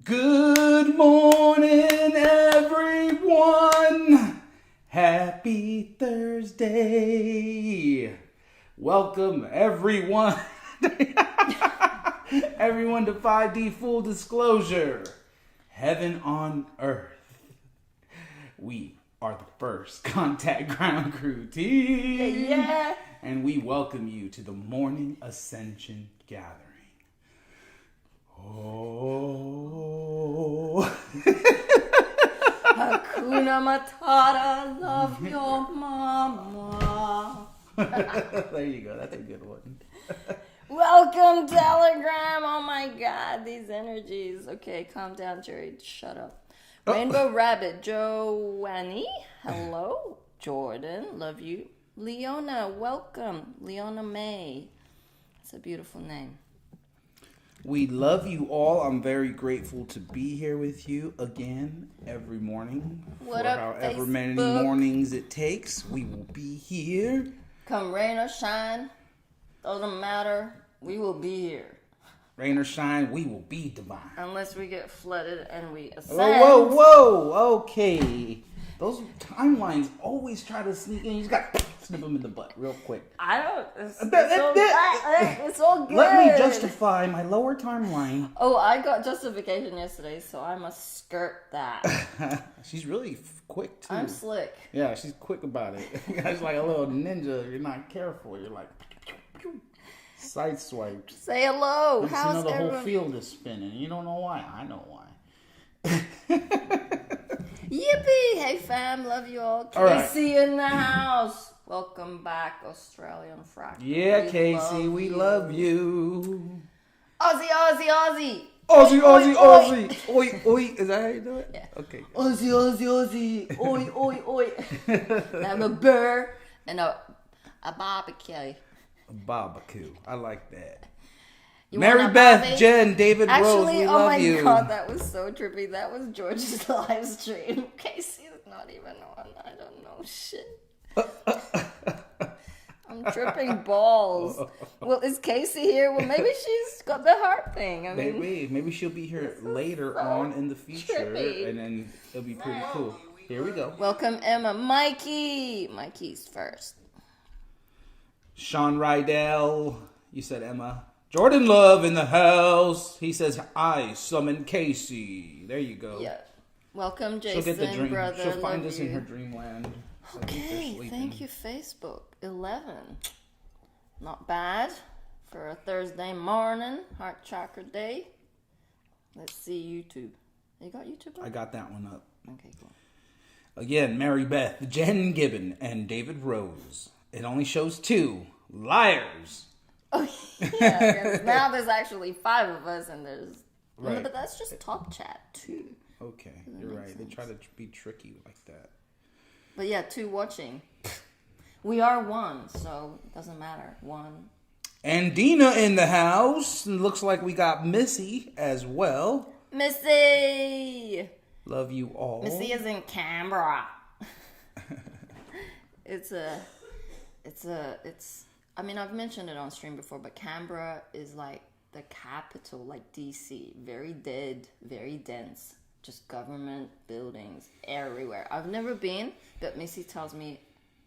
Good morning, everyone. Happy Thursday. Welcome, everyone. Everyone to 5D Full Disclosure. Heaven on Earth. We are the first Contact Ground Crew team. Yeah. And we welcome you to the morning Ascension gathering. Oh. Hakuna Matata, love your mama. There you go. That's a good one. Welcome, Telegram. Oh my God, these energies. Okay, calm down, Jerry. Shut up. Rainbow Rabbit, Joannie. Hello. Jordan, love you. Leona, welcome. Leona May. It's a beautiful name. We love you all. I'm very grateful to be here with you again every morning. What for up, however Facebook? many mornings it takes. We will be here. Come rain or shine, doesn't matter. We will be here. Rain or shine, we will be divine. Unless we get flooded and we ascend. Whoa. Okay. Those timelines always try to sneak in. You just got to snip them in the butt real quick. I don't. It's all good. Let me justify my lower timeline. Oh, I got justification yesterday, so I must skirt that. She's really quick, too. I'm slick. Yeah, she's quick about it. It's like a little ninja. If you're not careful, you're like... Side swiped. Say hello. Next How's the everyone? whole field is spinning. You don't know why. I know why. Yippee! Hey fam, love you all. Casey in the house. Welcome back, Australian frack. Yeah, Casey, we love you. Aussie. Aussie. Oi, oi. Is that how you do it? Yeah. Okay. Aussie. Oi. Have a burr and a barbecue. A barbecue. I like that. You Mary want a Beth, barbie? Jen, David Rose, we oh love my you. God, that was so trippy. That was George's live stream. Casey's not even on. I don't know shit. I'm tripping balls. Well, is Casey here? Well, maybe she's got the heart thing. I mean, Maybe she'll be here later so on in the future, trippy. and then it'll be pretty cool. Here we go. Welcome, Emma. Mikey's first. Sean Rydell, you said Emma. Jordan Love in the house. He says, I summon Casey. There you go. Yeah. Welcome, Jason, She'll get the dream. brother. She'll find love us you. in her dreamland. So Okay, thank you, Facebook. 11. Not bad for a Thursday morning, heart chakra day. Let's see YouTube. You got YouTube? I got that one up. Okay, cool. Again, Mary Beth, Jen Gibbon, and David Rose. It only shows 2. Liars. Oh, yeah. 'Cause now there's actually 5 of us, and there's. Right. But that's just top chat, too. Okay, you're right. They try to be tricky like that. But yeah, 2 watching. We are 1, so it doesn't matter. 1. And Dina in the house. Looks like we got Missy as well. Missy! Love you all. Missy is in Canberra. I mean, I've mentioned it on stream before, but Canberra is like the capital, like DC. Very dead, very dense. Just government buildings everywhere. I've never been, but Missy tells me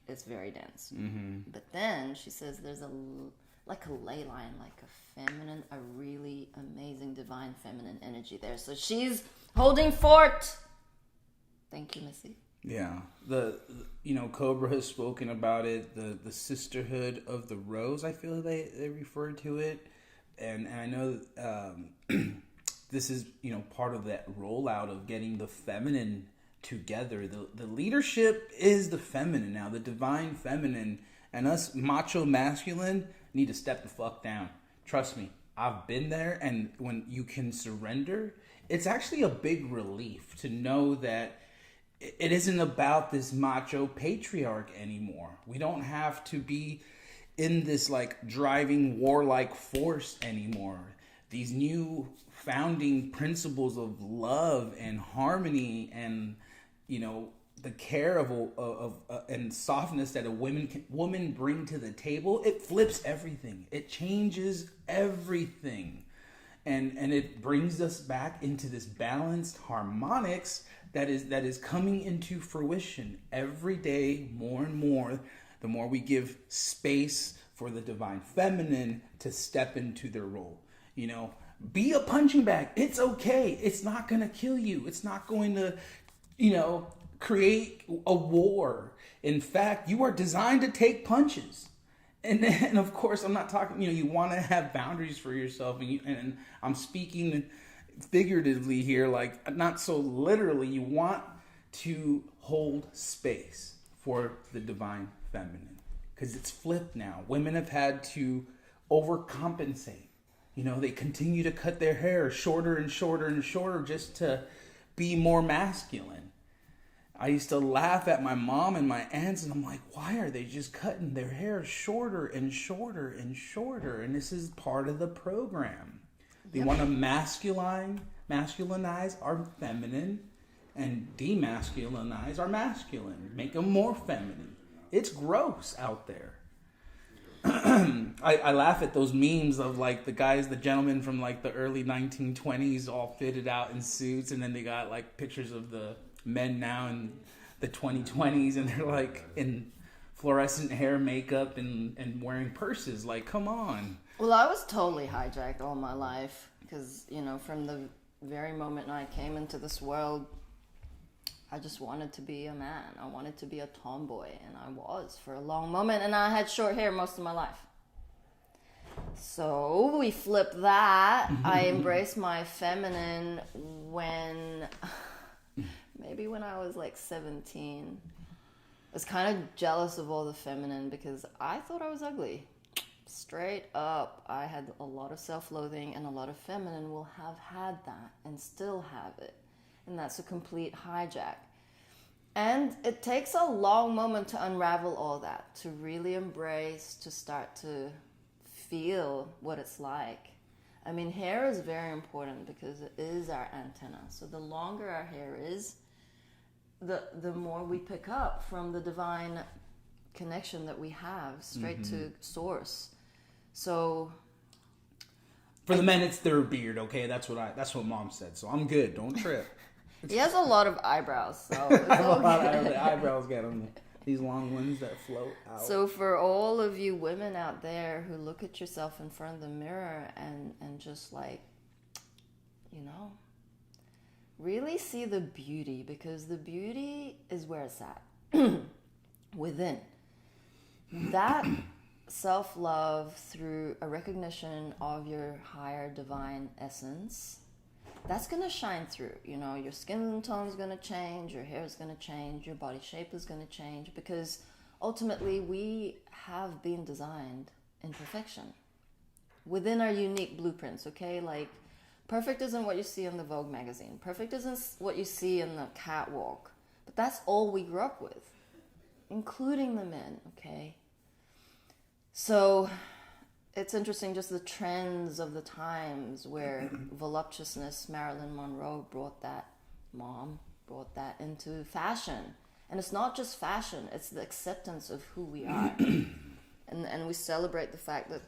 it's very dense. Mm-hmm. But then she says there's a ley line, like a feminine, a really amazing divine feminine energy there. So she's holding fort. Thank you, Missy. Yeah, Cobra has spoken about it. The sisterhood of the rose, I feel they refer to it, and I know this is part of that rollout of getting the feminine together. The leadership is the feminine now, the divine feminine, and us macho masculine need to step the fuck down. Trust me, I've been there, and when you can surrender, it's actually a big relief to know that it isn't about this macho patriarch anymore. We don't have to be in this like driving warlike force anymore. These new founding principles of love and harmony and the care of and softness that a woman bring to the table, it flips everything. It changes everything. and it brings us back into this balanced harmonics that is coming into fruition every day more and more. The more we give space for the divine feminine to step into their role. You know, be a punching bag. It's okay. It's not going to kill you. It's not going to, you know, create a war. In fact, you are designed to take punches. And of course, I'm not talking, you know, you want to have boundaries for yourself. And I'm speaking figuratively here, like not so literally. You want to hold space for the divine feminine, because it's flipped now. Women have had to overcompensate. You know, they continue to cut their hair shorter and shorter and shorter just to be more masculine. I used to laugh at my mom and my aunts, and I'm like, why are they just cutting their hair shorter and shorter and shorter? And this is part of the program. They want to masculinize our feminine and demasculinize our masculine, make them more feminine. It's gross out there. I laugh at those memes of like the gentlemen from like the early 1920s all fitted out in suits, and then they got like pictures of the men now in the 2020s, and they're like in fluorescent hair makeup and wearing purses. Like, come on. Well, I was totally hijacked all my life because, you know, from the very moment I came into this world, I just wanted to be a man. I wanted to be a tomboy, and I was for a long moment, and I had short hair most of my life. So we flipped that. I embraced my feminine maybe when I was like 17. I was kind of jealous of all the feminine because I thought I was ugly. Straight up, I had a lot of self-loathing, and a lot of feminine will have had that and still have it. And that's a complete hijack. And it takes a long moment to unravel all that, to really embrace, to start to feel what it's like. I mean, hair is very important because it is our antenna. So the longer our hair is, the more we pick up from the divine connection that we have straight to source. So for the men, it's their beard. Okay, that's what Mom said. So I'm good. Don't trip. He has a lot of eyebrows, so it's okay. A lot of eyebrows get on these long ones that float out. So for all of you women out there who look at yourself in front of the mirror and just like, you know, really see the beauty, because the beauty is where it's at, within. That self-love through a recognition of your higher divine essence, that's going to shine through. You know, your skin tone is going to change, your hair is going to change, your body shape is going to change, because ultimately we have been designed in perfection within our unique blueprints, okay? Like, perfect isn't what you see in the Vogue magazine. Perfect isn't what you see in the catwalk. But that's all we grew up with, including the men, okay? So it's interesting just the trends of the times where voluptuousness, Marilyn Monroe brought that into fashion. And it's not just fashion, it's the acceptance of who we are. and we celebrate the fact that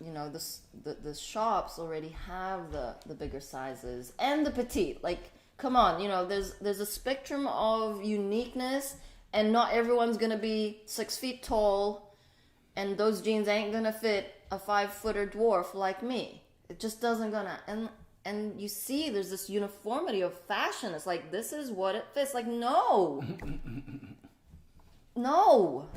you know, the shops already have the bigger sizes and the petite. Like, come on, you know, there's a spectrum of uniqueness, and not everyone's gonna be 6 feet tall, and those jeans ain't gonna fit a 5-footer dwarf like me. It just doesn't gonna. And you see, there's this uniformity of fashion. It's like, this is what it fits. Like, no, no.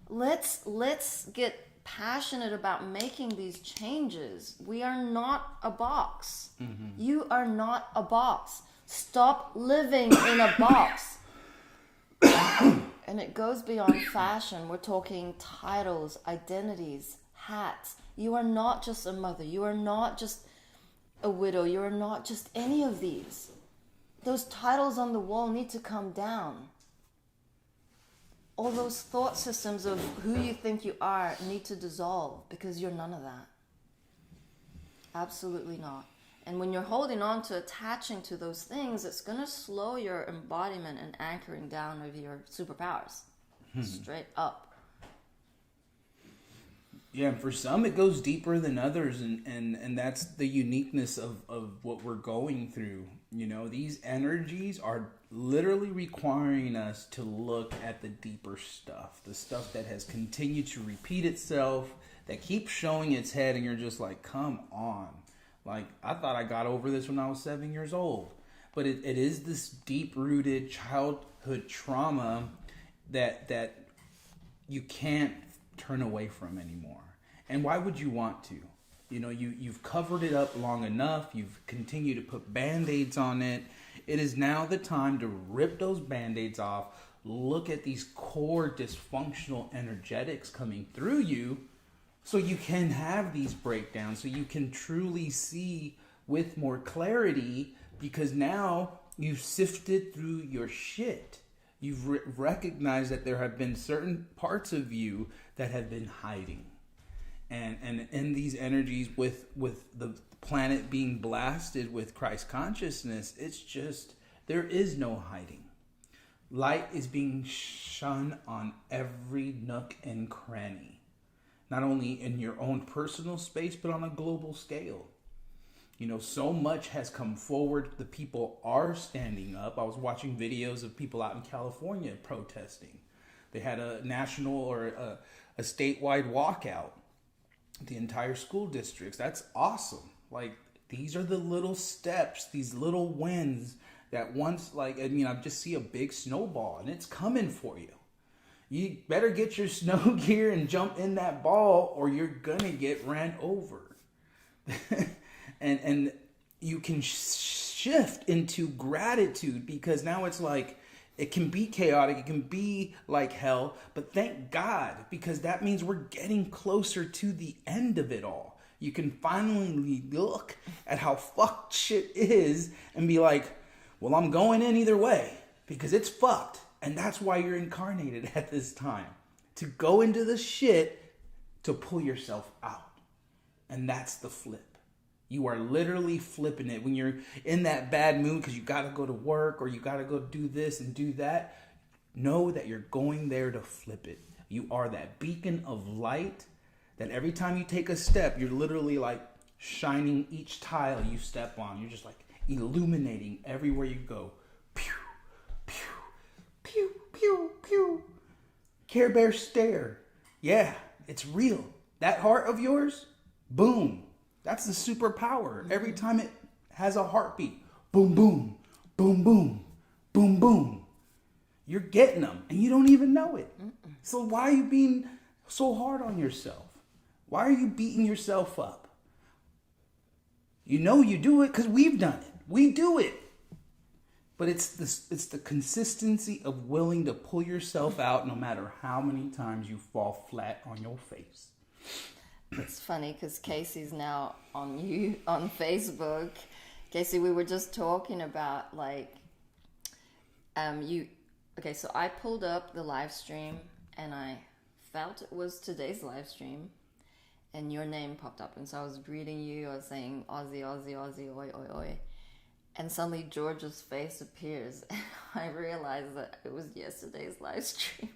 Let's get passionate about making these changes. We are not a box. You are not a box. Stop living in a box. And it goes beyond fashion. We're talking titles, identities, hats. You are not just a mother. You are not just a widow. You are not just any of these. Those titles on the wall need to come down. All those thought systems of who you think you are need to dissolve, because you're none of that. Absolutely not. And when you're holding on to attaching to those things, it's going to slow your embodiment and anchoring down of your superpowers. Straight up. Yeah, and for some it goes deeper than others, and that's the uniqueness of what we're going through. You know, these energies are literally requiring us to look at the deeper stuff, the stuff that has continued to repeat itself, that keeps showing its head, and you're just like, come on. Like, I thought I got over this when I was 7 years old. But it is this deep-rooted childhood trauma that you can't turn away from anymore. And why would you want to? You know, you've covered it up long enough. You've continued to put Band-Aids on it. It is now the time to rip those Band-Aids off. Look at these core dysfunctional energetics coming through you so you can have these breakdowns, so you can truly see with more clarity, because now you've sifted through your shit. You've recognized that there have been certain parts of you that have been hiding. And in these energies, with the planet being blasted with Christ consciousness, it's just, there is no hiding. Light is being shone on every nook and cranny. Not only in your own personal space, but on a global scale. You know, so much has come forward. The people are standing up. I was watching videos of people out in California protesting. They had a national or a statewide walkout. The entire school districts. That's awesome. Like, these are the little steps, these little wins that once, like, I mean, I just see a big snowball and it's coming for you. You better get your snow gear and jump in that ball, or you're gonna get ran over. and you can shift into gratitude, because now it's like, it can be chaotic, it can be like hell, but thank God, because that means we're getting closer to the end of it all. You can finally look at how fucked shit is and be like, well, I'm going in either way, because it's fucked. And that's why you're incarnated at this time. To go into the shit, to pull yourself out. And that's the flip. You are literally flipping it. When you're in that bad mood because you got to go to work or you got to go do this and do that, know that you're going there to flip it. You are that beacon of light that every time you take a step, you're literally like shining each tile you step on. You're just like illuminating everywhere you go. Pew, pew, pew, pew, pew. Care Bear stare. Yeah, it's real. That heart of yours, boom. That's the superpower. Every time it has a heartbeat, boom, boom, boom, boom, boom, boom. You're getting them, and you don't even know it. So why are you being so hard on yourself? Why are you beating yourself up? You know you do it because we've done it. We do it. But it's the consistency of willing to pull yourself out no matter how many times you fall flat on your face. It's funny because Casey's now on Facebook. Casey, we were just talking about like okay, so I pulled up the live stream and I felt it was today's live stream and your name popped up, and so I was greeting you. I was saying Aussie, Aussie, Aussie, oi, oi, oi, and suddenly George's face appears and I realized that it was yesterday's live stream.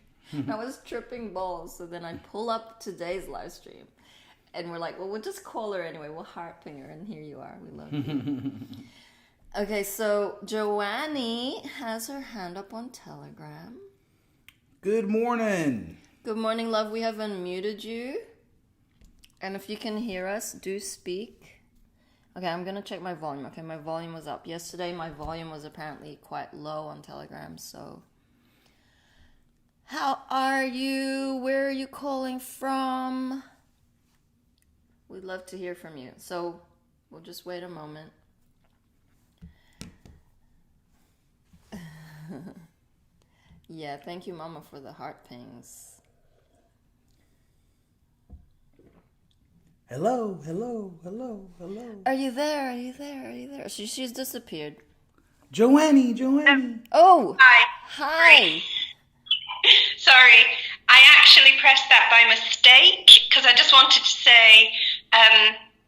I was tripping balls, so then I pull up today's live stream. And we're like, well, we'll just call her anyway. We'll heart ping her. And here you are. We love you. Okay, so Joannie has her hand up on Telegram. Good morning. Good morning, love. We have unmuted you. And if you can hear us, do speak. Okay, I'm going to check my volume. Okay, my volume was up. Yesterday, my volume was apparently quite low on Telegram. So, how are you? Where are you calling from? We'd love to hear from you. So we'll just wait a moment. Yeah, thank you, Mama, for the heart pings. Hello, hello, hello, hello. Are you there? Are you there? Are you there? She's disappeared. Joannie. Oh! Hi. Hi! Sorry, I actually pressed that by mistake because I just wanted to say,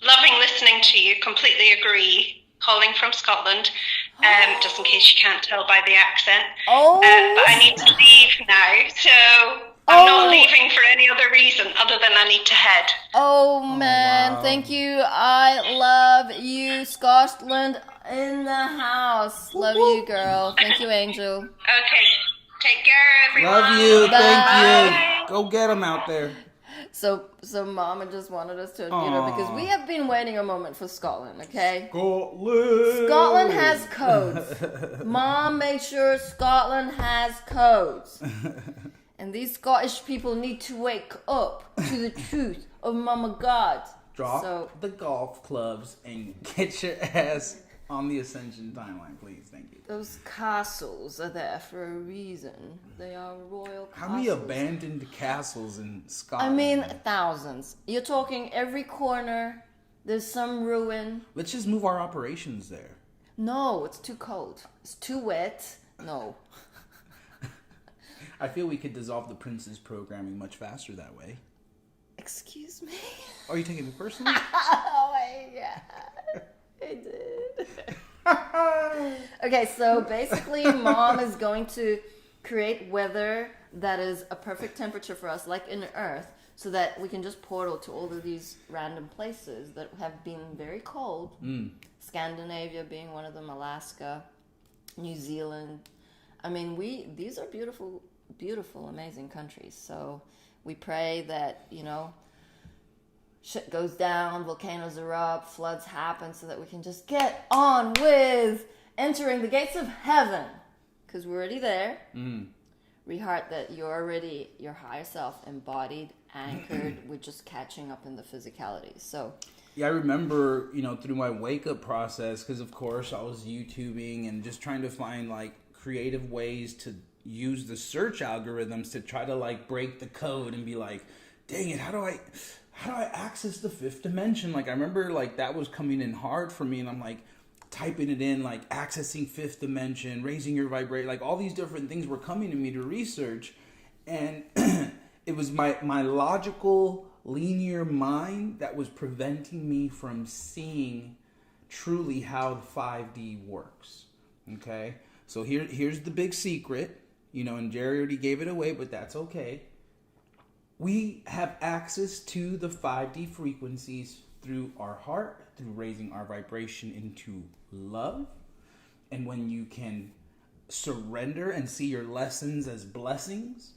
loving listening to you, completely agree, calling from Scotland, just in case you can't tell by the accent. Oh! But I need to leave now, so I'm not leaving for any other reason other then I need to head. Oh man, wow. thank you. I love you, Scotland in the house. Love you, girl. Thank you, Angel. Okay, take care, everyone. Love you. Bye. Thank you. Go get them out there. So Mama just wanted us to, because we have been waiting a moment for Scotland, okay? Scotland has codes. Mom made sure Scotland has codes. And these Scottish people need to wake up to the truth of Mama God. Drop the golf clubs and get your ass on the Ascension timeline, please. Thank you. Those castles are there for a reason. They are royal castles. How many abandoned castles in Scotland? I mean, thousands. You're talking every corner, there's some ruin. Let's just move our operations there. No, it's too cold. It's too wet. No. I feel we could dissolve the Prince's programming much faster that way. Excuse me? Are you taking it personally? Oh my god. I did. Okay, so basically Mom is going to create weather that is a perfect temperature for us, like in Earth, so that we can just portal to all of these random places that have been very cold. Scandinavia being one of them, Alaska, New Zealand. I mean, these are beautiful, beautiful, amazing countries. So we pray that, shit goes down, volcanoes erupt, floods happen, so that we can just get on with entering the gates of heaven. Because we're already there. Reheart that you're already your higher self, embodied, anchored. We're just catching up in the physicality. So yeah, I remember, through my wake-up process, because of course I was YouTubing and just trying to find creative ways to use the search algorithms to try to break the code and be like, dang it, how do I access the fifth dimension? I remember that was coming in hard for me, and I'm typing it in, accessing fifth dimension, raising your vibrate, all these different things were coming to me to research. And it was my logical, linear mind that was preventing me from seeing truly how 5D works. Okay? So here's the big secret, and Jerry already gave it away, but that's okay. We have access to the 5D frequencies through our heart, through raising our vibration into love. And when you can surrender and see your lessons as blessings,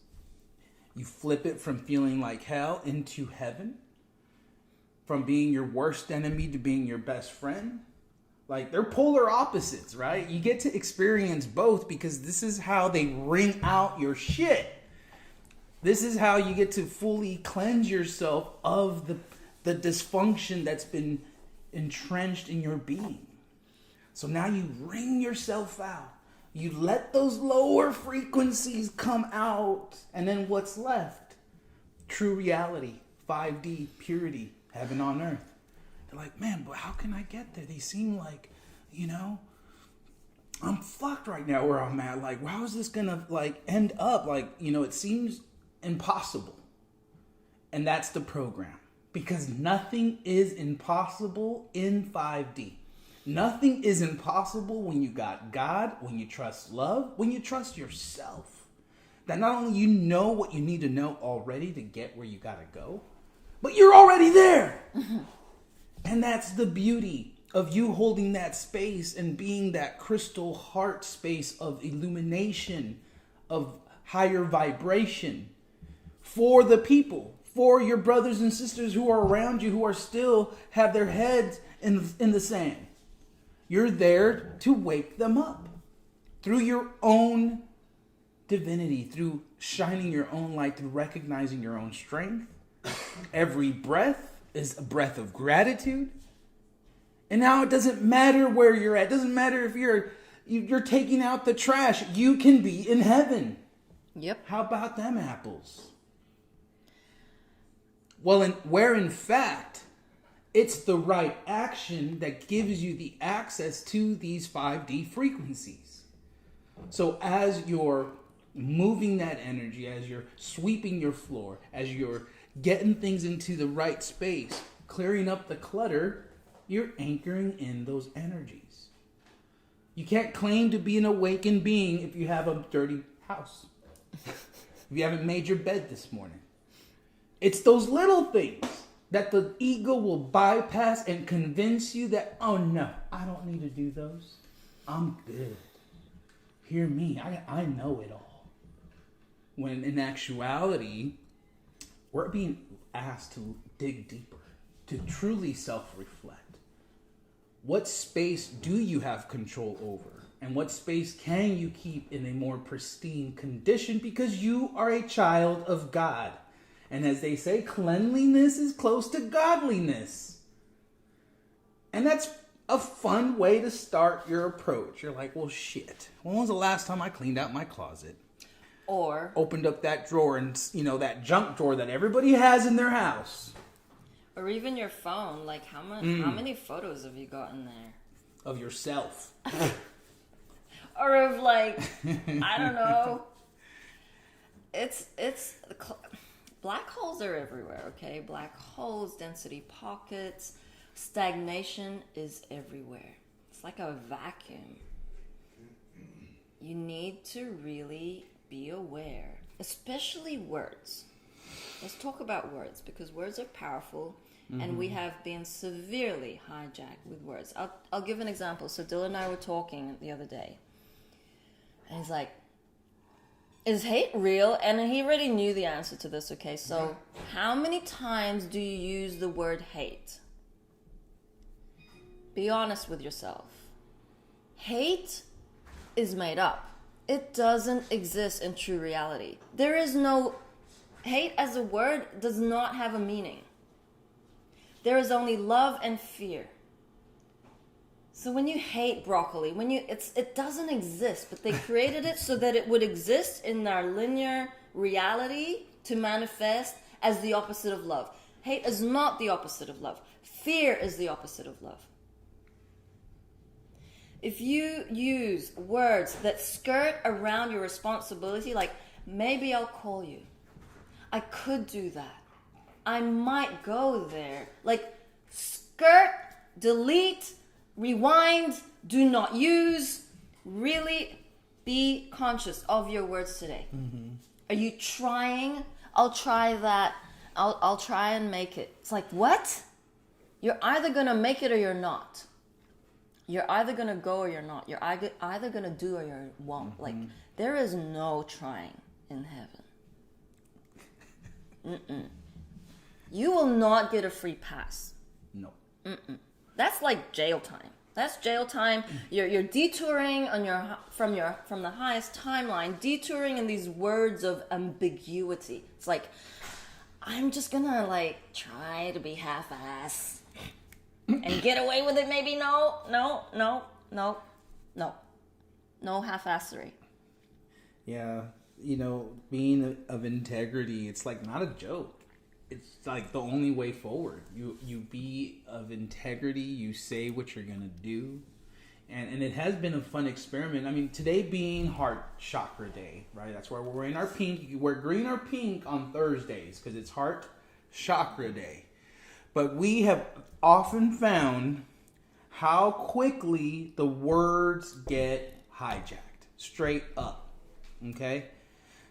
you flip it from feeling like hell into heaven, from being your worst enemy to being your best friend. They're polar opposites, right? You get to experience both, because this is how they wring out your shit. This is how you get to fully cleanse yourself of the dysfunction that's been entrenched in your being. So now you wring yourself out. You let those lower frequencies come out. And then what's left? True reality, 5D, purity, heaven on earth. They're like, man, but how can I get there? They seem like, I'm fucked right now where I'm at. How is this gonna end up? It seems impossible. And that's the program. Because nothing is impossible in 5D. Nothing is impossible when you got God, when you trust love, when you trust yourself. That not only you know what you need to know already to get where you gotta go, but you're already there. And that's the beauty of you holding that space and being that crystal heart space of illumination, of higher vibration for the people, for your brothers and sisters who are around you, who are still have their heads in the sand. You're there to wake them up through your own divinity, through shining your own light, through recognizing your own strength. Every breath is a breath of gratitude. And now it doesn't matter where you're at. It doesn't matter if you're taking out the trash. You can be in heaven. Yep. How about them apples? Well, where in fact, it's the right action that gives you the access to these 5D frequencies. So as you're moving that energy, as you're sweeping your floor, as you're getting things into the right space, clearing up the clutter, you're anchoring in those energies. You can't claim to be an awakened being if you have a dirty house. If you haven't made your bed this morning. It's those little things that the ego will bypass and convince you that, oh no, I don't need to do those. I'm good. Hear me, I know it all. When in actuality, we're being asked to dig deeper, to truly self-reflect. What space do you have control over? And what space can you keep in a more pristine condition? Because you are a child of God. And as they say, cleanliness is close to godliness. And that's a fun way to start your approach. You're like, well, shit. When was the last time I cleaned out my closet? Or opened up that drawer and, that junk drawer that everybody has in their house. Or even your phone. Like, how many photos have you got in there? Of yourself. Or of, like, I don't know. Black holes are everywhere, okay? Black holes, density pockets, stagnation is everywhere. It's like a vacuum. You need to really be aware, especially words. Let's talk about words, because words are powerful, and we have been severely hijacked with words. I'll give an example. So Dylan and I were talking the other day, and he's like, is hate real? And he already knew the answer to this, okay? So how many times do you use the word hate? Be honest with yourself. Hate is made up. It doesn't exist in true reality. There is no... Hate as a word does not have a meaning. There is only love and fear. So when you hate broccoli, it doesn't exist, but they created it so that it would exist in our linear reality to manifest as the opposite of love. Hate is not the opposite of love. Fear is the opposite of love. If you use words that skirt around your responsibility, like, maybe I'll call you. I could do that. I might go there. Like, skirt, delete, rewind, do not use. Really be conscious of your words today. Are you trying? I'll try that. I'll try and make it. It's like, what? You're either going to make it or you're not. You're either going to go or you're not. You're either going to do or you won't. Like, there is no trying in heaven. You will not get a free pass. No. That's like jail time. That's jail time. You're detouring on from the highest timeline, detouring in these words of ambiguity. It's like, I'm just gonna try to be half-ass and get away with it. Maybe no half-assery. Yeah, being of integrity, it's like not a joke. It's like the only way forward. You be of integrity. You say what you're gonna do, and it has been a fun experiment. I mean, today being Heart Chakra Day, right? That's why we're wearing our pink. You wear green or pink on Thursdays because it's Heart Chakra Day. But we have often found how quickly the words get hijacked, straight up. Okay,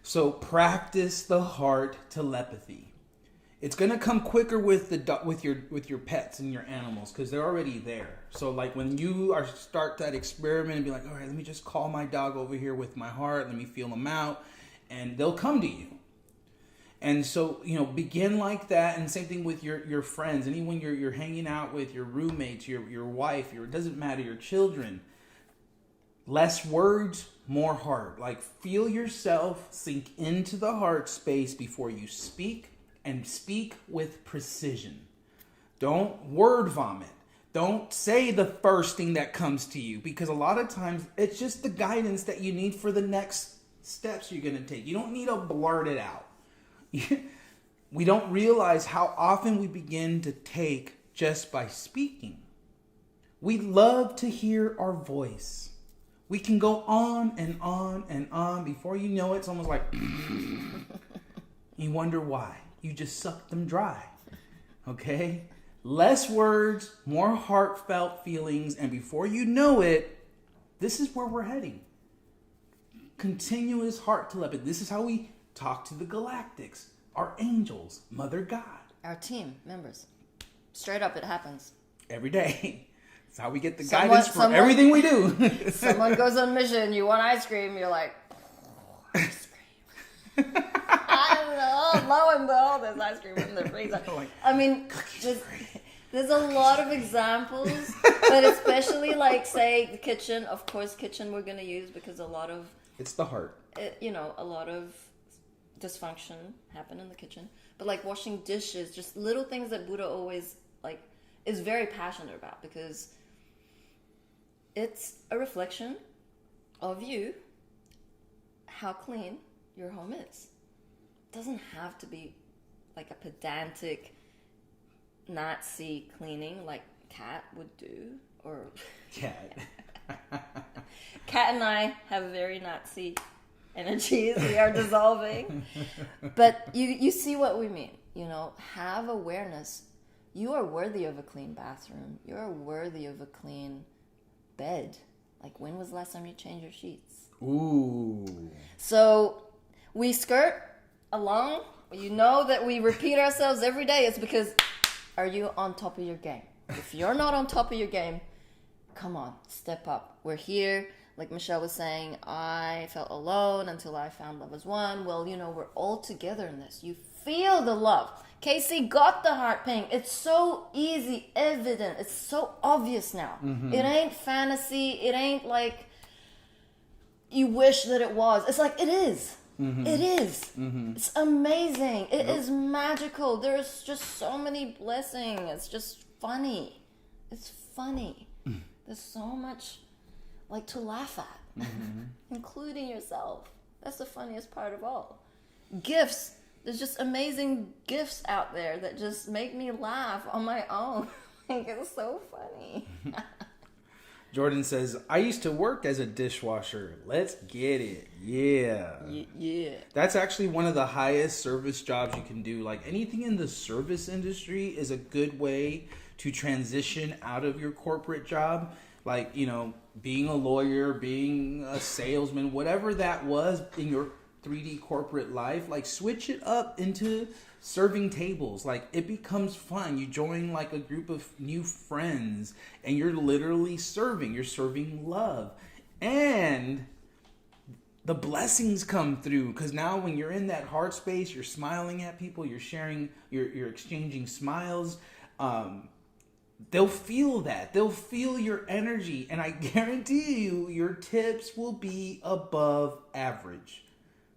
so practice the heart telepathy. It's gonna come quicker with your pets and your animals because they're already there. So like when you start that experiment and be like, all right, let me just call my dog over here with my heart. Let me feel them out, and they'll come to you. And so begin like that, and same thing with your friends. Anyone you're hanging out with, your roommates, your wife, it doesn't matter, your children. Less words, more heart. Like feel yourself sink into the heart space before you speak. And speak with precision. Don't word vomit. Don't say the first thing that comes to you, because a lot of times it's just the guidance that you need for the next steps you're going to take. You don't need to blurt it out. We don't realize how often we begin to take just by speaking. We love to hear our voice. We can go on and on and on. Before you know it, it's almost like you wonder why. You just suck them dry, okay? Less words, more heartfelt feelings, and before you know it, this is where we're heading. Continuous heart telepathy. This is how we talk to the galactics. our angels, Mother God. Our team members. Straight up, it happens. Every day. That's how we get the guidance for everything we do. Someone goes on a mission, you want ice cream, you're like, ice cream. I don't know, lo and behold, there's ice cream in the freezer. I mean, there's a lot of examples, but especially like, say, the kitchen. Of course, kitchen we're going to use because a lot of... It's the heart. A lot of dysfunction happen in the kitchen. But like washing dishes, just little things that Buddha always like is very passionate about, because it's a reflection of you, how clean your home is. It doesn't have to be like a pedantic Nazi cleaning like Kat would do, or Kat. Kat and I have very Nazi energies. We are dissolving. But you see what we mean. Have awareness. You are worthy of a clean bathroom. You are worthy of a clean bed. Like, when was the last time you changed your sheets? Ooh. So we skirt along. You know that we repeat ourselves every day. It's because, are you on top of your game? If you're not on top of your game, come on, step up. We're here. Like Michelle was saying, I felt alone until I found love as one. Well, we're all together in this. You feel the love. Casey got the heart ping. It's so easy, evident. It's so obvious now. Mm-hmm. It ain't fantasy. It ain't like you wish that it was. It's like, it is. Mm-hmm. It is. Mm-hmm. It's amazing. It is magical. There's just so many blessings. It's just funny. It's funny. There's so much like to laugh at, including yourself. That's the funniest part of all. Gifts. There's just amazing gifts out there that just make me laugh on my own. Like, it's so funny. Jordan says, I used to work as a dishwasher. Let's get it. Yeah. Yeah. That's actually one of the highest service jobs you can do. Like, anything in the service industry is a good way to transition out of your corporate job. Like, being a lawyer, being a salesman, whatever that was in your 3D corporate life, like, switch it up into serving tables. Like, it becomes fun. You join like a group of new friends and you're literally serving. You're serving love. And the blessings come through, because now when you're in that heart space, you're smiling at people, you're sharing, you're exchanging smiles. They'll feel that. They'll feel your energy. And I guarantee you, your tips will be above average.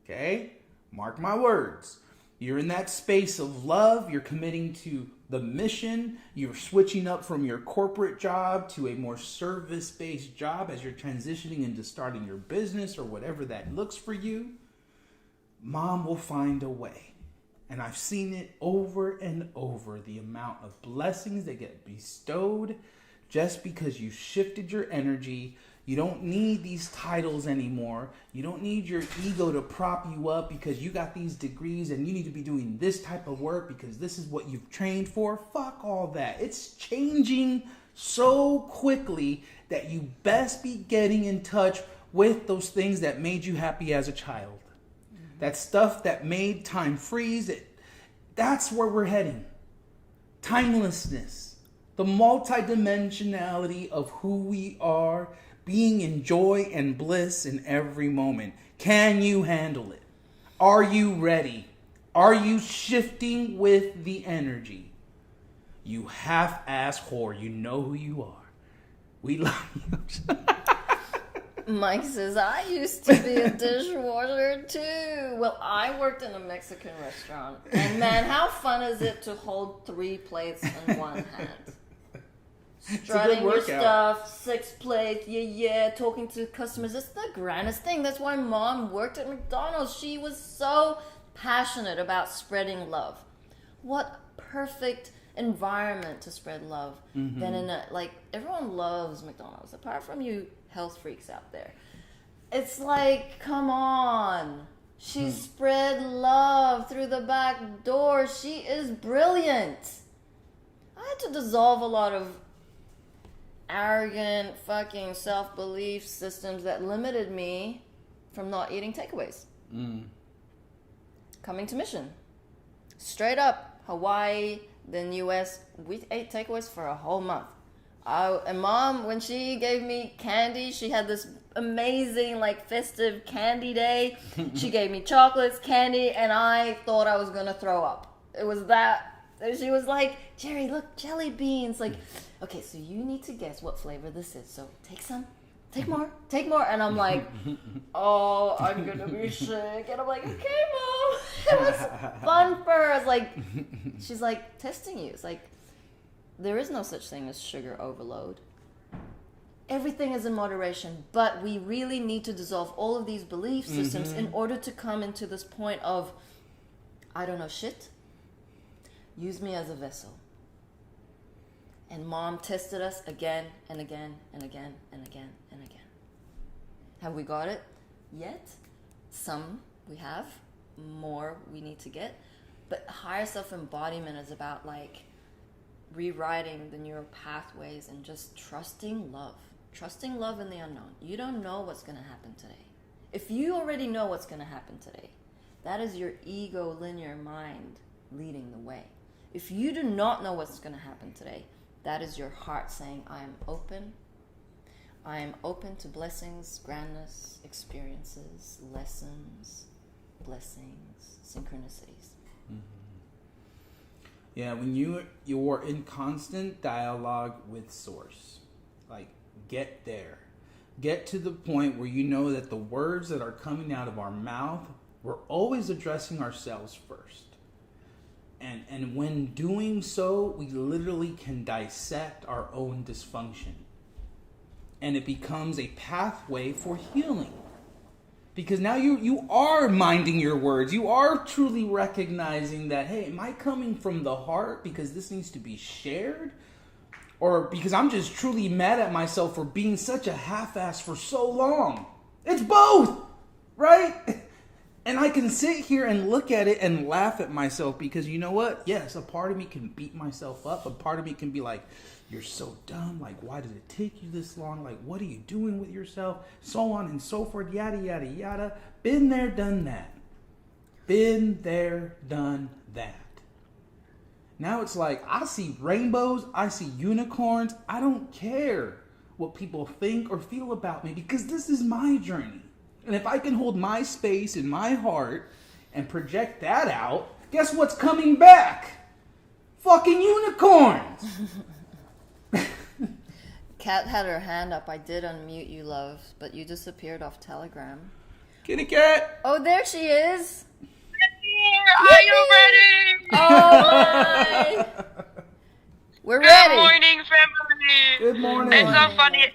Okay? Mark my words. You're in that space of love. You're committing to the mission. You're switching up from your corporate job to a more service-based job as you're transitioning into starting your business or whatever that looks for you. Mom will find a way. And I've seen it over and over, the amount of blessings that get bestowed just because you shifted your energy. You don't need these titles anymore. You don't need your ego to prop you up because you got these degrees and you need to be doing this type of work because this is what you've trained for. Fuck all that. It's changing so quickly that you best be getting in touch with those things that made you happy as a child. That stuff that made time freeze. That's where we're heading. Timelessness. The multidimensionality of who we are, being in joy and bliss in every moment. Can you handle it? Are you ready? Are you shifting with the energy? You half-ass whore. You know who you are. We love you. Mike says, I used to be a dishwasher too. Well, I worked in a Mexican restaurant. And man, how fun is it to hold 3 plates in one hand? Strutting your stuff, 6 plates, yeah, talking to customers. It's the grandest thing. That's why Mom worked at McDonald's. She was so passionate about spreading love. What perfect environment to spread love than in a, like, everyone loves McDonald's, apart from you health freaks out there. It's like, come on. She spread love through the back door. She is brilliant. I had to dissolve a lot of arrogant fucking self-belief systems that limited me from not eating takeaways. Coming to mission. Straight up, Hawaii, then US, we ate takeaways for a whole month. And Mom, when she gave me candy, she had this amazing, like, festive candy day. She gave me chocolates, candy, and I thought I was going to throw up. It was that. She was like, Jeri, look, jelly beans. Like, okay, so you need to guess what flavor this is. So take some. Take more. And I'm like, oh, I'm going to be sick. And I'm like, okay, Mom. It was fun for her. It's like, she's like testing you. It's like, there is no such thing as sugar overload. Everything is in moderation, but we really need to dissolve all of these belief systems in order to come into this point of, I don't know shit. Use me as a vessel. And Mom tested us again and again and again and again and again. Have we got it yet? Some we have, more we need to get. But higher self-embodiment is about like rewriting the neural pathways and just trusting love. Trusting love in the unknown. You don't know what's going to happen today. If you already know what's going to happen today, that is your ego linear mind leading the way. If you do not know what's going to happen today, that is your heart saying, I am open. I am open to blessings, grandness, experiences, lessons, blessings, synchronicities. Yeah, when you're in constant dialogue with Source, like, get there. Get to the point where you know that the words that are coming out of our mouth, we're always addressing ourselves first. And when doing so, we literally can dissect our own dysfunction. And it becomes a pathway for healing. Because now you are minding your words. You are truly recognizing that, hey, am I coming from the heart because this needs to be shared? Or because I'm just truly mad at myself for being such a half-ass for so long? It's both, right? And I can sit here and look at it and laugh at myself because you know what? Yes, a part of me can beat myself up. A part of me can be like, you're so dumb. Like, why did it take you this long? Like, what are you doing with yourself? So on and so forth, yada, yada, yada. Been there, done that. Been there, done that. Now it's like, I see rainbows. I see unicorns. I don't care what people think or feel about me because this is my journey. And if I can hold my space in my heart and project that out, guess what's coming back? Fucking unicorns! Kat had her hand up. I did unmute you, love, but you disappeared off Telegram. Kitty cat! Oh, there she is! Are you ready? Oh my! We're ready! Good morning, family! Good morning! It's so funny.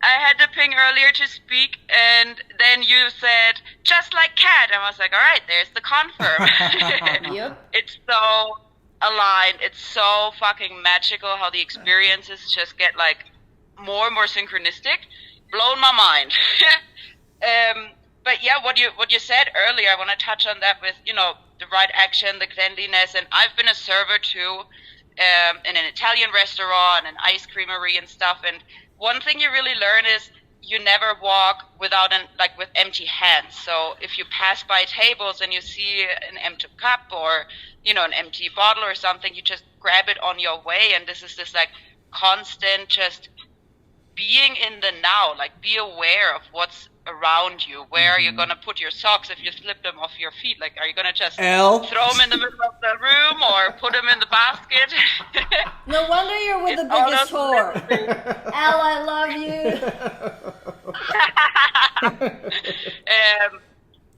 I had to ping earlier to speak, and then you said, just like Kat. And I was like, all right, there's the confirm. Yep. It's so aligned. It's so fucking magical how the experiences just get, like, more and more synchronistic. Blown my mind. But yeah, what you said earlier, I want to touch on that with, you know, the right action, the cleanliness. And I've been a server, too, in an Italian restaurant, an ice creamery and stuff, and one thing you really learn is you never walk without with empty hands. So if you pass by tables and you see an empty cup or, you know, an empty bottle or something, you just grab it on your way. And this is this like constant just being in the now, like be aware of what's around you. Where are you going to put your socks if you slip them off your feet? Like, are you going to just throw them in the middle of the room or put them in the basket? No wonder you're with the biggest whore. Al, I love you.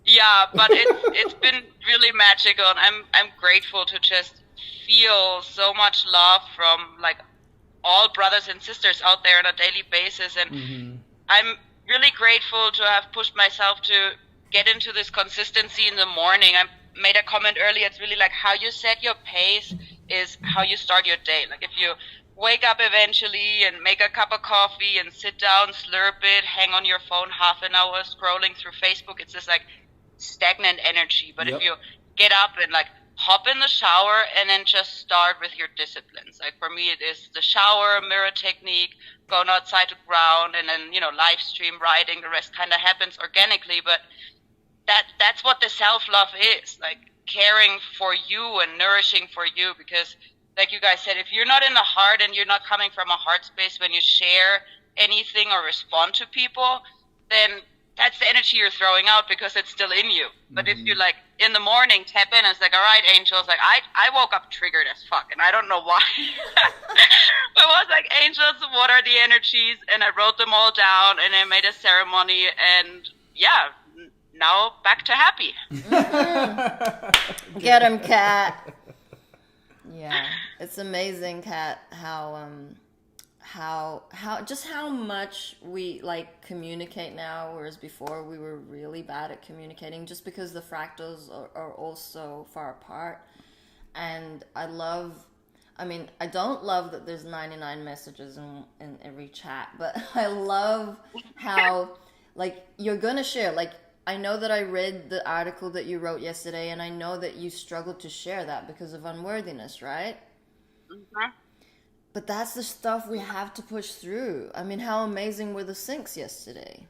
Yeah, but it's been really magical, and I'm grateful to just feel so much love from like all brothers and sisters out there on a daily basis, and I'm really grateful to have pushed myself to get into this consistency in the morning. I made a comment earlier, it's really like how you set your pace is how you start your day. Like if you wake up eventually and make a cup of coffee and sit down, slurp it, hang on your phone half an hour scrolling through Facebook, it's this like stagnant energy. But if you get up and like hop in the shower and then just start with your disciplines. Like for me, it is the shower, mirror technique, going outside to ground, and then, you know, live stream writing. The rest kind of happens organically, but that's what the self-love is. Like caring for you and nourishing for you, because like you guys said, if you're not in the heart and you're not coming from a heart space when you share anything or respond to people, then that's the energy you're throwing out because it's still in you. But if you like in the morning tap in and it's like, all right, angels, like I woke up triggered as fuck and I don't know why. But I was like, angels, what are the energies? And I wrote them all down and I made a ceremony, and yeah, now back to happy. Get him, Kat. Yeah, it's amazing, Kat, how just how much we like communicate now, whereas before we were really bad at communicating just because the fractals are all so far apart. And I don't love that there's 99 messages in every chat, but I love how like you're gonna share. Like, I know that I read the article that you wrote yesterday, and I know that you struggled to share that because of unworthiness, right? Mm-hmm. But that's the stuff we have to push through. I mean, how amazing were the syncs yesterday?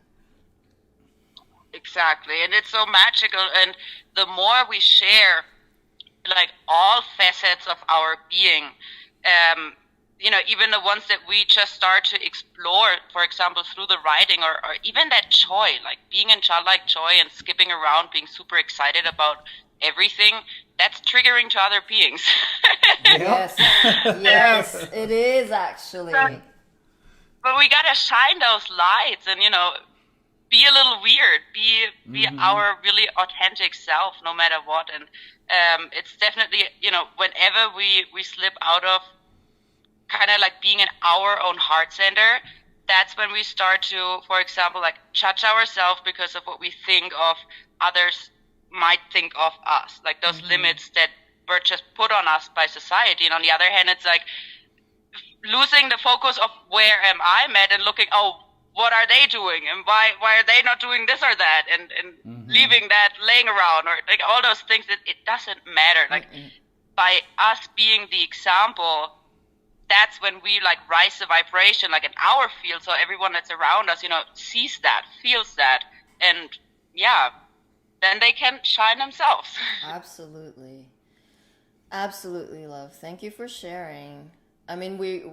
Exactly. And it's so magical. And the more we share, like, all facets of our being, even the ones that we just start to explore, for example, through the writing, or even that joy, like being in childlike joy and skipping around, being super excited about everything, that's triggering to other beings. Yes, it is actually. But we gotta shine those lights and, be a little weird, be our really authentic self, no matter what. And it's definitely, whenever we slip out of kind of like being in our own heart center, that's when we start to, for example, like judge ourselves because of what we think of others might think of us, like those limits that were just put on us by society. And on the other hand, it's like losing the focus of where am I at and looking, what are they doing, and why are they not doing this or that, and leaving that laying around, or like all those things that it doesn't matter. Like by us being the example, that's when we like rise the vibration, like in our field, so everyone that's around us, sees that, feels that, and then they can shine themselves. Absolutely, love. Thank you for sharing. I mean, we're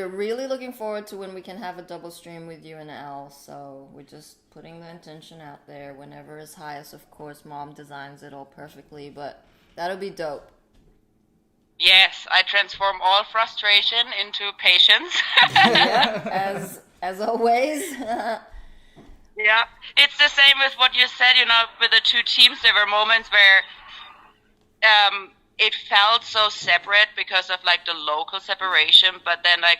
really looking forward to when we can have a double stream with you and Elle. So we're just putting the intention out there. Whenever is highest, of course, Mom designs it all perfectly, but that'll be dope. Yes, I transform all frustration into patience. Yeah, as always. Yeah, it's the same with what you said, with the two teams. There were moments where it felt so separate because of like the local separation, but then like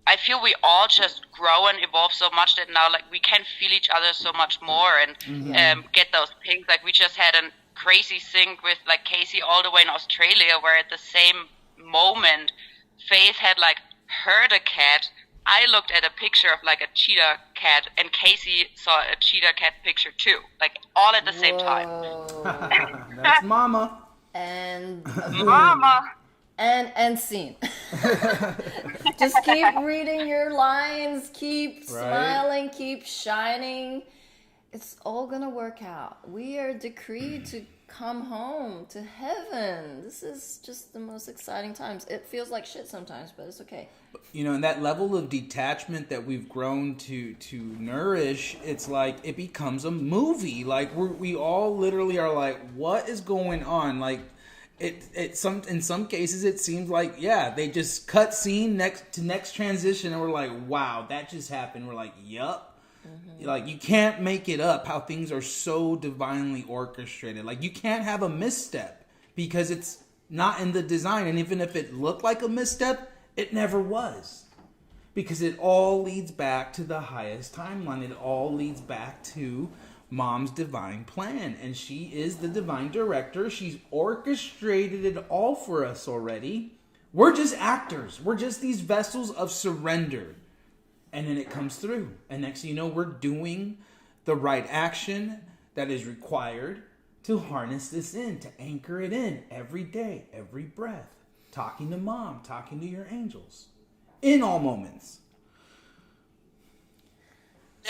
I feel we all just grow and evolve so much that now like we can feel each other so much more and get those things. Like we just had a crazy sync with like Casey all the way in Australia, where at the same moment Faith had like heard a cat. I looked at a picture of like a cheetah cat, and Casey saw a cheetah cat picture too, like all at the same time. That's mama. And mama. And scene. Just keep reading your lines, keep smiling, keep shining. It's all gonna work out. We are decreed to come home to heaven. This is just the most exciting times. It feels like shit sometimes, but it's okay. And that level of detachment that we've grown to nourish, it's like it becomes a movie. Like we all literally are like, what is going on? Like in some cases it seems like they just cut scene next transition, and we're like, wow, that just happened. We're like, yup. Like you can't make it up how things are so divinely orchestrated. Like you can't have a misstep because it's not in the design, and even if it looked like a misstep, it never was, because it all leads back to the highest timeline. It all leads back to Mom's divine plan, and she is the divine director. She's orchestrated it all for us already. We're just actors. We're just these vessels of surrender. And then it comes through. And next thing you know, we're doing the right action that is required to harness this in, to anchor it in every day, every breath. Talking to Mom, talking to your angels. In all moments.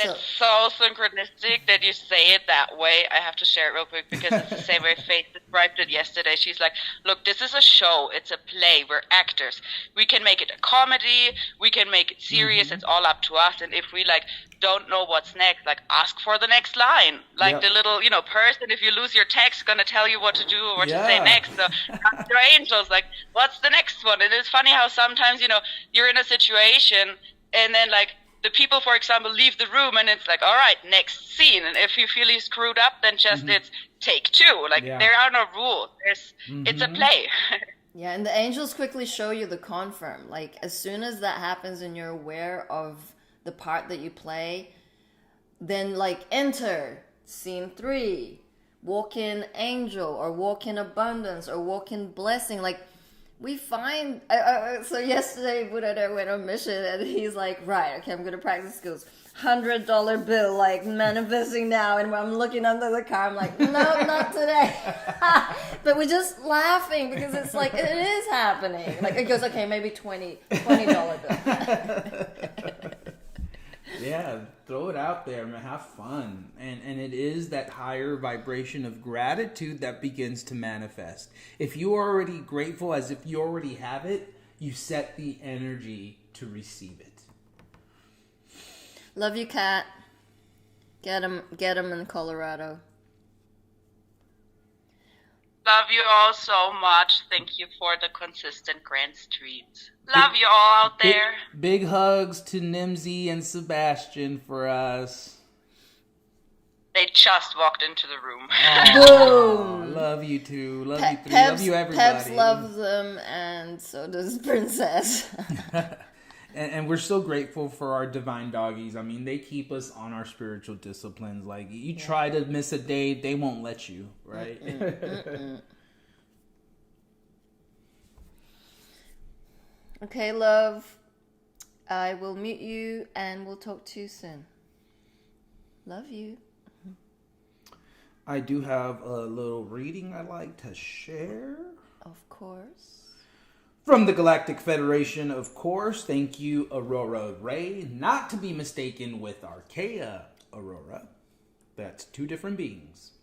That's so synchronistic that you say it that way. I have to share it real quick because it's the same way Faith described it yesterday. She's like, look, this is a show. It's a play. We're actors. We can make it a comedy. We can make it serious. It's all up to us. And if we like don't know what's next, like ask for the next line. Like the little, person, if you lose your text, going to tell you what to do or what to say next. So ask your angels, like, what's the next one? And it's funny how sometimes, you're in a situation and then like, the people, for example, leave the room and it's like, all right, next scene. And if you feel you screwed up, then just it's take two. Like there are no rules. It's a play. Yeah, and the angels quickly show you the confirm. Like as soon as that happens and you're aware of the part that you play, then like enter scene 3, walk in angel or walk in abundance or walk in blessing. Like we find, so yesterday Buddha went on mission and he's like, right, okay, I'm going to practice skills. $100 bill, like manifesting now. And when I'm looking under the car, I'm like, no, not today. But we're just laughing because it's like, it is happening. Like it goes, okay, maybe $20 bill. Yeah, throw it out there, man. Have fun. And it is that higher vibration of gratitude that begins to manifest. If you are already grateful as if you already have it, you set the energy to receive it. Love you, Kat. Get him in Colorado. Love you all so much. Thank you for the consistent grand streams. Love you all out there. Big hugs to Nimsy and Sebastian for us. They just walked into the room. Boom! Love you too. Love you three. Love you everybody. Peps loves them, and so does Princess. And we're so grateful for our divine doggies. I mean, they keep us on our spiritual disciplines. Like, you try to miss a day, they won't let you, right? Okay, love. I will mute you, and we'll talk to you soon. Love you. I do have a little reading I'd like to share. Of course. From the Galactic Federation, of course. Thank you, Aurora Ray. Not to be mistaken with Archaea Aurora. That's two different beings.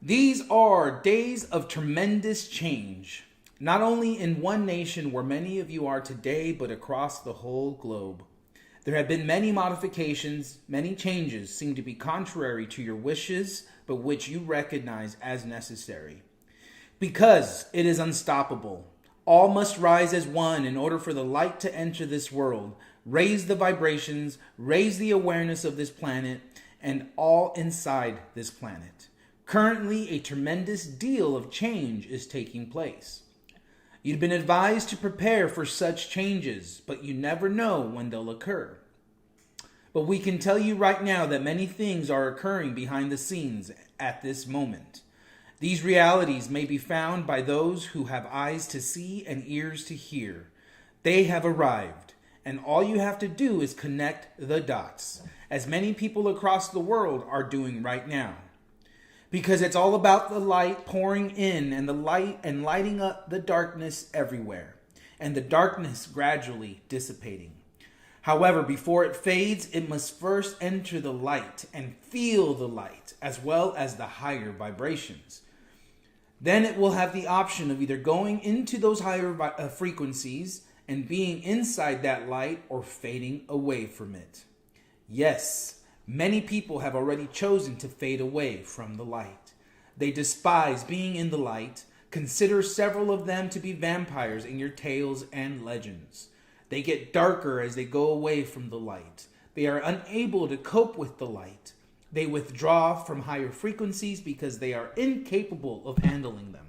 These are days of tremendous change. Not only in one nation where many of you are today, but across the whole globe. There have been many modifications, many changes seem to be contrary to your wishes, but which you recognize as necessary. Because it is unstoppable. All must rise as one in order for the light to enter this world, raise the vibrations, raise the awareness of this planet, and all inside this planet. Currently, a tremendous deal of change is taking place. You've been advised to prepare for such changes, but you never know when they'll occur. But we can tell you right now that many things are occurring behind the scenes at this moment. These realities may be found by those who have eyes to see and ears to hear. They have arrived, and all you have to do is connect the dots, as many people across the world are doing right now. Because it's all about the light pouring in and the light and lighting up the darkness everywhere, and the darkness gradually dissipating. However, before it fades, it must first enter the light and feel the light, as well as the higher vibrations. Then it will have the option of either going into those higher frequencies and being inside that light or fading away from it. Yes, many people have already chosen to fade away from the light. They despise being in the light. Consider several of them to be vampires in your tales and legends. They get darker as they go away from the light. They are unable to cope with the light. They withdraw from higher frequencies because they are incapable of handling them.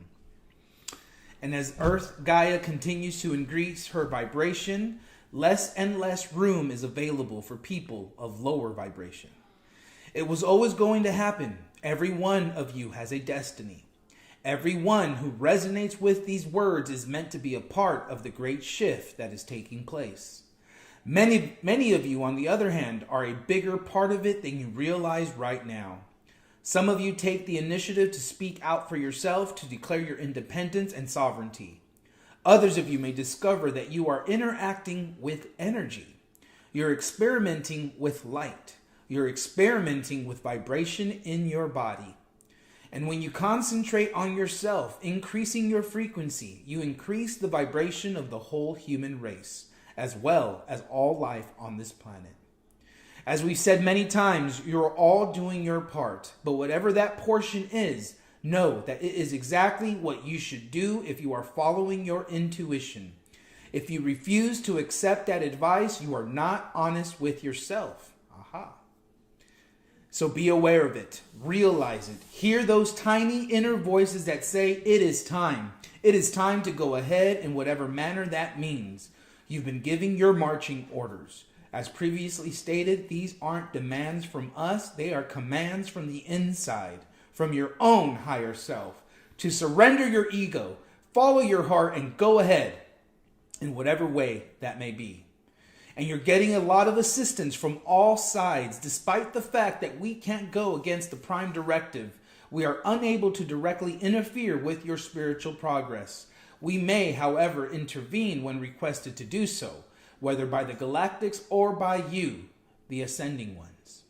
And as Earth Gaia continues to increase her vibration, less and less room is available for people of lower vibration. It was always going to happen. Every one of you has a destiny. Everyone who resonates with these words is meant to be a part of the great shift that is taking place. Many of you, on the other hand, are a bigger part of it than you realize right now. Some of you take the initiative to speak out for yourself, to declare your independence and sovereignty. Others of you may discover that you are interacting with energy. You're experimenting with light. You're experimenting with vibration in your body. And when you concentrate on yourself, increasing your frequency, you increase the vibration of the whole human race, as well as all life on this planet. As we've said many times, you're all doing your part, but whatever that portion is, know that it is exactly what you should do if you are following your intuition. If you refuse to accept that advice, you are not honest with yourself. Aha. So be aware of it. Realize it. Hear those tiny inner voices that say, it is time. It is time to go ahead in whatever manner that means. You've been giving your marching orders. As previously stated, these aren't demands from us. They are commands from the inside, from your own higher self, to surrender your ego, follow your heart, and go ahead in whatever way that may be. And you're getting a lot of assistance from all sides, despite the fact that we can't go against the prime directive. We are unable to directly interfere with your spiritual progress. We may, however, intervene when requested to do so, whether by the galactics or by you, the ascending ones.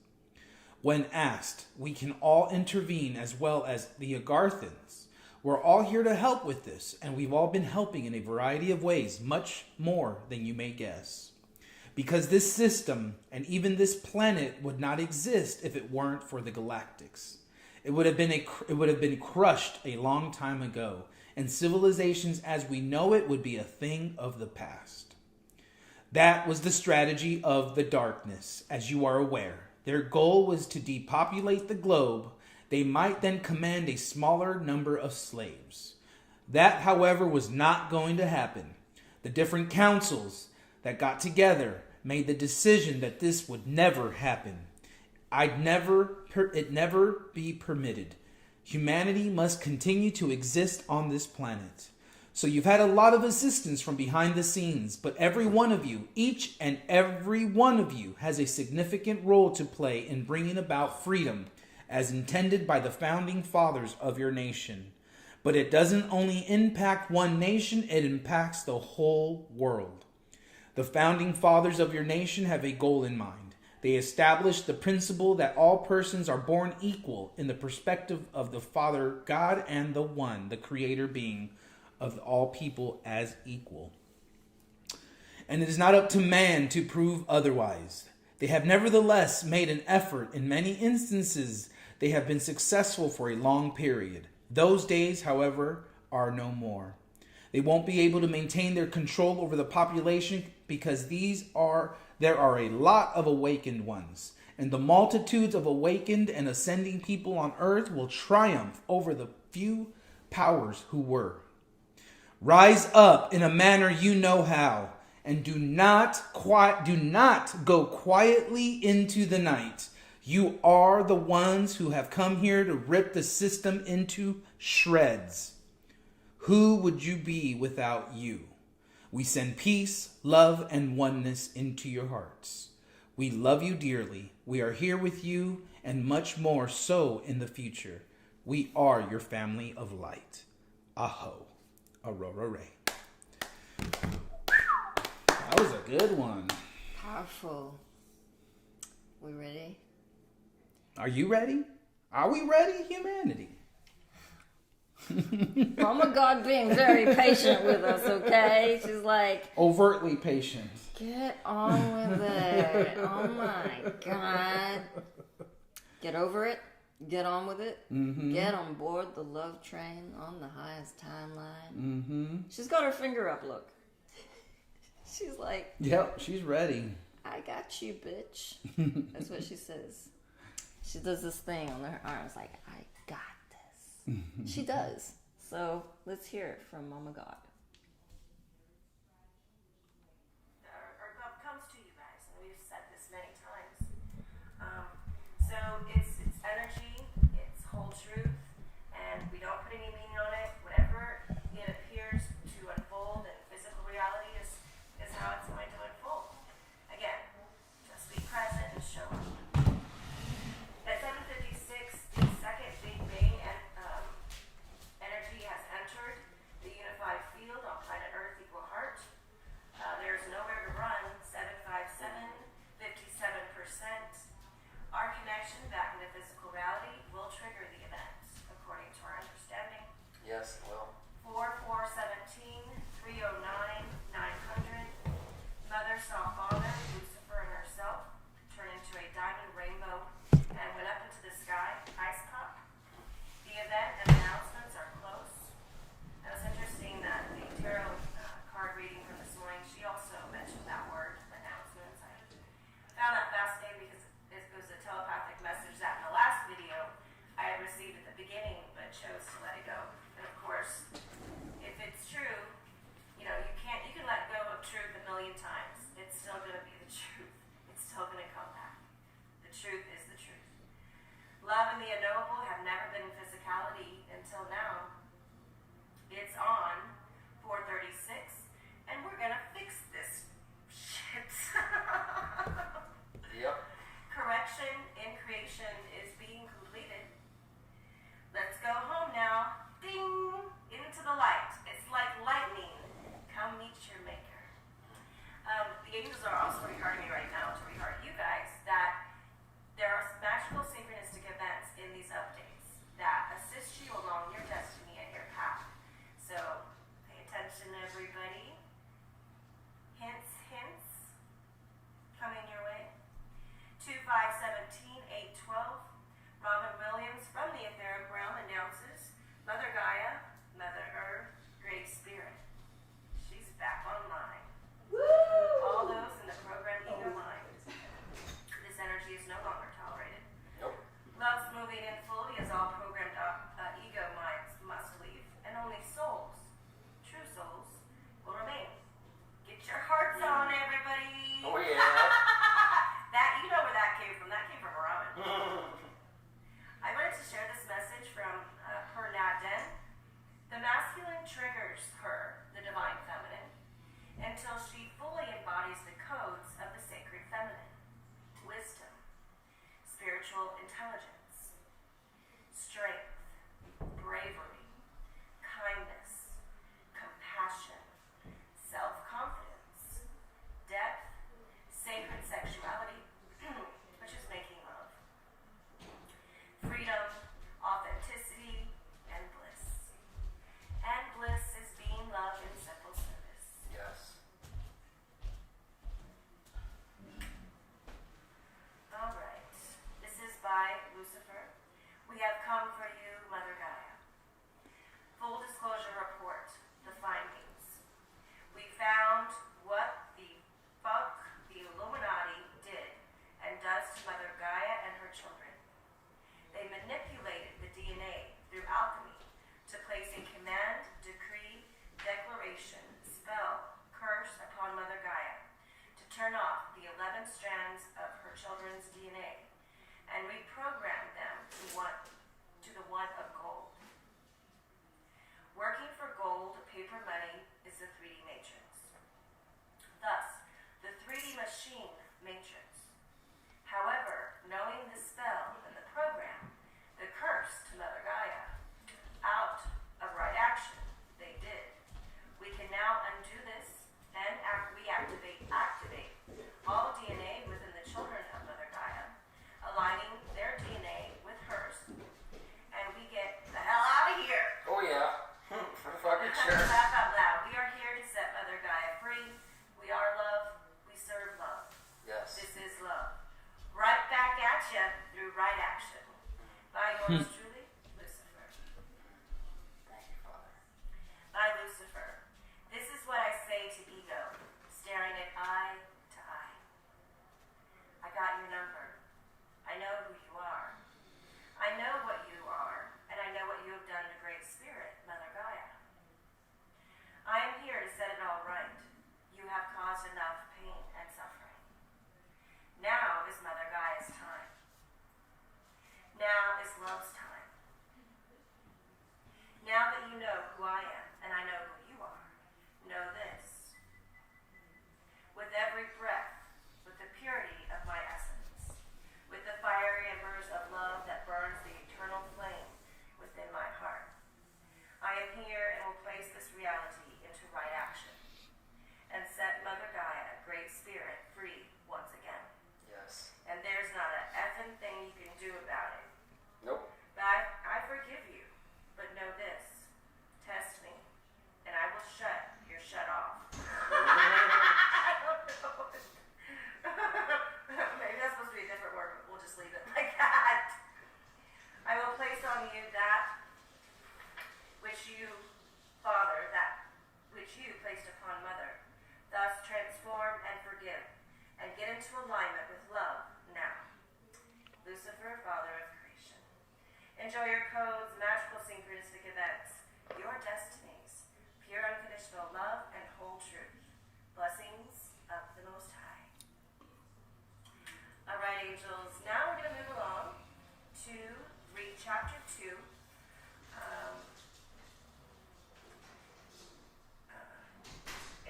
When asked, we can all intervene as well as the Agarthans. We're all here to help with this, and we've all been helping in a variety of ways, much more than you may guess. Because this system and even this planet would not exist if it weren't for the galactics. It would have been crushed a long time ago, and civilizations as we know it would be a thing of the past. That was the strategy of the darkness, as you are aware. Their goal was to depopulate the globe. They might then command a smaller number of slaves. That, however, was not going to happen. The different councils that got together made the decision that this would never happen. It never be permitted. Humanity must continue to exist on this planet. So you've had a lot of assistance from behind the scenes, but every one of you, each and every one of you, has a significant role to play in bringing about freedom as intended by the founding fathers of your nation. But it doesn't only impact one nation, it impacts the whole world. The founding fathers of your nation have a goal in mind. They established the principle that all persons are born equal in the perspective of the Father God and the One, the Creator being of all people as equal. And it is not up to man to prove otherwise. They have nevertheless made an effort. In many instances, they have been successful for a long period. Those days, however, are no more. They won't be able to maintain their control over the population because there are a lot of awakened ones. And the multitudes of awakened and ascending people on earth will triumph over the few powers who were. Rise up in a manner you know how, and do not go quietly into the night. You are the ones who have come here to rip the system into shreds. Who would you be without you? We send peace, love, and oneness into your hearts. We love you dearly. We are here with you, and much more so in the future. We are your family of light. Aho. Aurora Ray. That was a good one. Powerful. We ready? Are you ready? Are we ready, humanity? Mama God being very patient with us, okay? She's like... Overtly patient. Get on with it. Oh my God. Get over it. Get on with it. Mm-hmm. Get on board the love train on the highest timeline. Mm-hmm. She's got her finger up, look. She's like... Yep, she's ready. I got you, bitch. That's what she says. She does this thing on her arms like, I got this. She does. So let's hear it from Mama God. Our love comes to you guys, and we've said this many times. So it's energy, it's whole truth, and we don't put any meaning on it. Whatever it appears to unfold in physical reality is how it's going to unfold. Again, just be present and show up. At 7:56, the second Big Bang energy has entered the unified field on planet Earth equal heart. There is nowhere to run. 757 spiritual intelligence, strength, bravery, kindness, compassion, self-confidence, depth, sacred sexuality, which is making love, freedom, authenticity, and bliss. And bliss is being loved in simple service. Yes. All right. This is by Lucifer. We have come for you, Mother Gaia. Full disclosure report, the findings. We found what the fuck the Illuminati did and does to Mother Gaia and her children. They manipulated the DNA through alchemy to place a command, decree, declaration, spell, curse upon Mother Gaia to turn off the 11 strands of her children's DNA and reprogram them to the one of gold. Working for gold, paper money, is the 3D matrix. Thus, the 3D machine matrix. However, knowing the spell and the program, the curse to Mother Gaia, out of right action, they did. We can now undo this and activate all DNA within the children of Mother Gaia, aligning their DNA with hers, and we get the hell out of here. Oh yeah. For fucking sure. Laugh out loud. We are here to set Mother Gaia free. We are love. We serve love. Yes. This is love. Right back at you through right action. By yours truly, Lucifer. Thank you, Father. By Lucifer. This is what I say to ego, staring it eye to eye. I got your number. I know who you are. I know what you are, and I know what you have done to Great Spirit, Mother Gaia. I am here to set it all right. You have caused enough pain and suffering. Now is Mother Gaia's time. Now is love's time. Now that you know who I am, and I know who you are, know this. With every breath, with the purity of my essence, with the fiery embers of love that burns the eternal flame within my heart, I am here and will place this reality into right action and set Mother Gaia, Great Spirit, free once again. Yes. And there's not a effing thing you can do about it. Nope. But I forgive you. But know this. Test me. And I will shut your shut off. I don't know. Maybe that's supposed to be a different word, but we'll just leave it like that. I will place on you that which you, Father, that which you placed upon Mother. Thus transform and forgive, and get into alignment with love now. Lucifer, Father of Creation. Enjoy your codes, magical synchronistic events, your destinies, pure unconditional love and whole truth. Blessings of the Most High. All right, angels. Now we're going to move along to read chapter 2.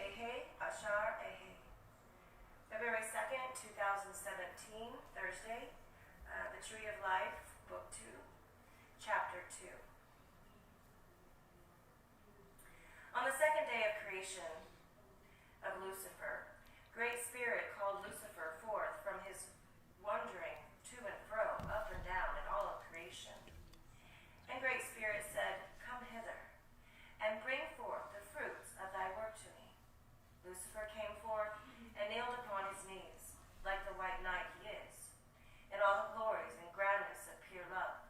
Ehe, Ashar, Ehe. February 2nd, 2017, Thursday. The Tree of Life, Book 2, Chapter 2. On the second day of creation of Lucifer, Great Spirit called Lucifer forth from his wandering to and fro, up and down in all of creation. And Great Spirit said, Come hither, and bring forth the fruits of thy work to me. Lucifer came forth and kneeled upon his knees, like the white knight he is, in all the glories and grandness of pure love,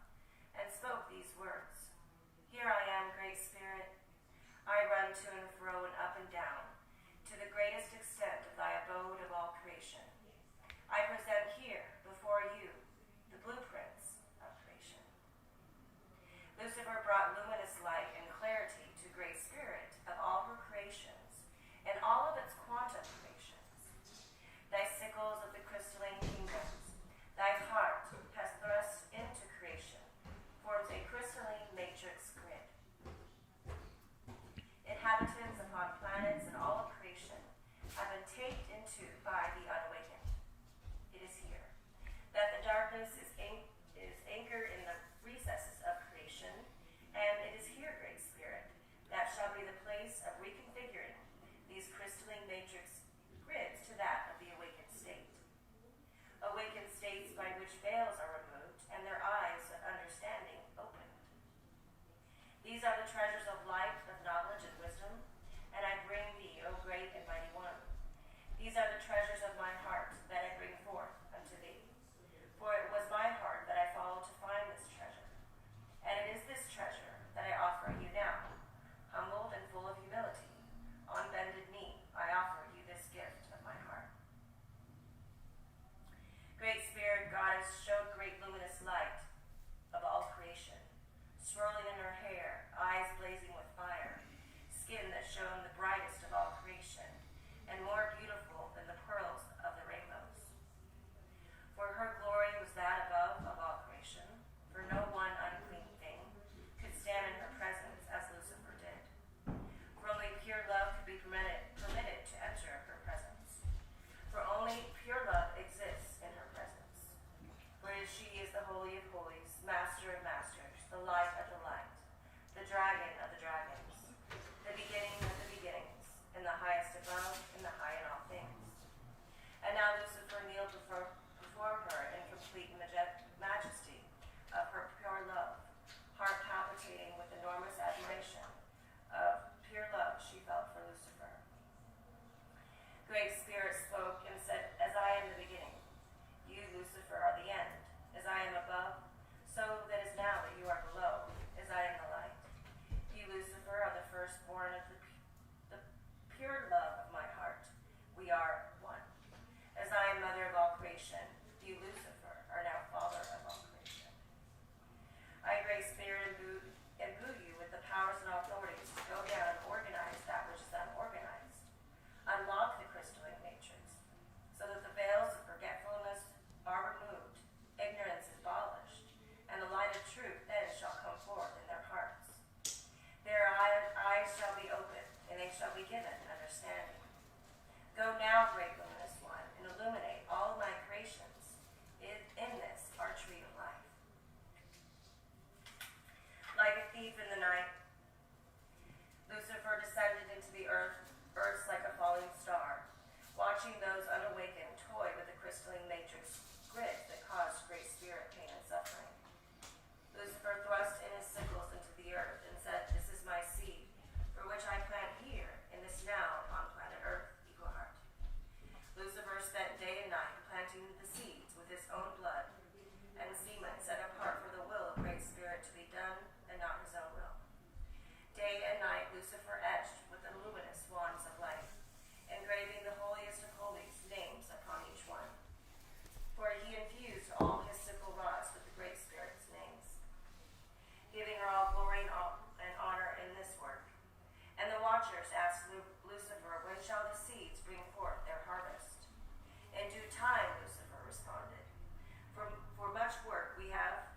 and spoke these words. Here I am, Great Spirit. I run to and fro and up and down, to the greatest extent of thy abode of all creation. I present here, before you, the blueprints of creation. Lucifer brought luminous light and clarity to Great Spirit of all her creations, and all of its quantum creations. Thy sickles of the crystalline kingdoms, thy heart has thrust into creation, forms a crystalline matrix grid. Inhabitants upon planets and all of creation have been taped into by the unawakened. It is here that the darkness is inked These are the treasures of my heart that I bring forth unto thee. For it was my heart that I followed to find this treasure. And it is this treasure that I offer you now, humbled and full of humility. On bended knee, I offer you this gift of my heart. Great Spirit, Goddess, showed great luminous light of all creation, swirling in her hair, eyes blazing with fire, skin that shone the brightest of all creation, and more beautiful than the pearls of the rainbows. For her glory was that above of all creation, for no one unclean thing could stand in her presence as Lucifer did. For only pure love could be permitted to enter her presence. For only pure love exists in her presence. Whereas she is the Holy of Holies, Master of Masters, the Light of the Light, the Dragon of the Dragons, the beginning of the beginnings, in the highest above, in the high in all things. And now Lucifer kneeled before her in complete majesty of her pure love, heart palpitating with enormous admiration of pure love she felt for Lucifer. Great Spirit spoke and said, as I am the beginning, you, Lucifer, are the end. As I am above, so that is now that you are below, as I am the light. You, Lucifer, are the firstborn of the pure love of my heart. We are one. As I am mother of all creation, you, Lucifer, are now father of all creation. I, Great Spirit, imbue you with the powers and authorities to go down and organize that which is unorganized. Unlock the crystalline matrix, so that the veils of forgetfulness are removed, ignorance is abolished, and the light of truth then shall come forth in their hearts. Their eyes shall be opened, and they shall be given understanding. Go now, great luminous one, and illuminate all my creations. In this, our tree of life. Like a thief in the night, Lucifer descended into the earth's like a falling star, watching those unawakened toy with the crystalline matrix grid that caused Great Spirit pain and suffering. Lucifer thrust in his sickles into the earth and said, this is my seed, for which I plant here, in this now, upon planet Earth, equal heart. Lucifer spent day and night planting the seeds with his own blood and semen set apart for the will of Great Spirit to be done and not his own will. Day and night Lucifer etched with the luminous wands of light, engraving the holiest of holies names upon each one. For he infused all his sickle rods with the Great Spirit's names, giving her all glory and honor in this work. And the watchers asked Lucifer, when shall the seeds bring forth their harvest? In due time, Lucifer responded. For much work we have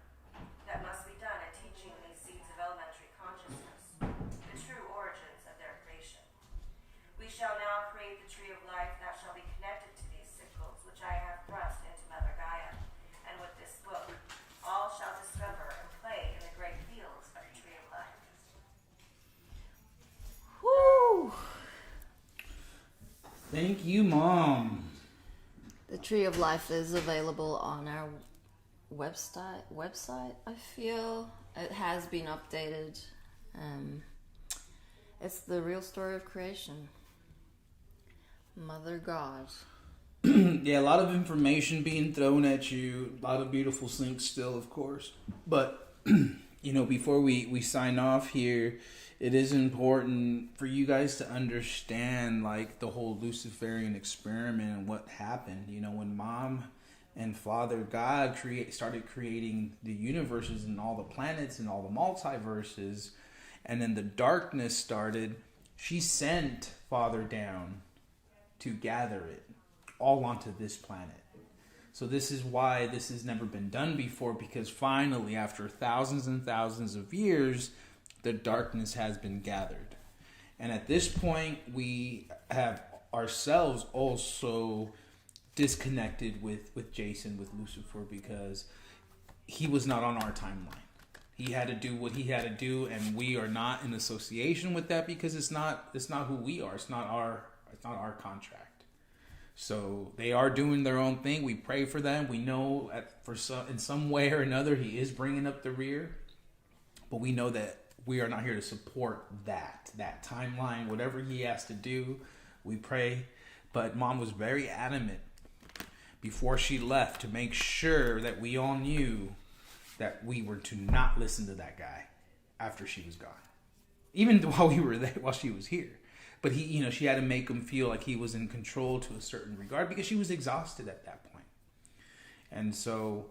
that must be done in teaching these seeds of elementary consciousness, the true origins of their creation. We shall now create the tree of life that shall be connected to these sickles, which I have thrust into Mother Gaia, and with this book, all shall discover and play in the great fields of the tree of life. Woo! Thank you, Mom. The Tree of Life is available on our website. I feel it has been updated. It's the real story of creation. Mother God. Yeah, a lot of information being thrown at you. A lot of beautiful things still, of course. But, before we sign off here, it is important for you guys to understand, like, the whole Luciferian experiment and what happened. When Mom and Father God started creating the universes and all the planets and all the multiverses, and then the darkness started, she sent Father down to gather it all onto this planet. So this is why this has never been done before, because finally, after thousands and thousands of years, the darkness has been gathered. And at this point, we have ourselves also disconnected with Jason, with Lucifer, because he was not on our timeline. He had to do what he had to do, and we are not in association with that because it's not who we are. It's not our contract. So they are doing their own thing. We pray for them. We know in some way or another he is bringing up the rear, but we know that we are not here to support that timeline. Whatever he has to do, we pray. But Mom was very adamant before she left to make sure that we all knew that we were to not listen to that guy after she was gone. Even while we were there, while she was here. But she had to make him feel like he was in control to a certain regard because she was exhausted at that point. And so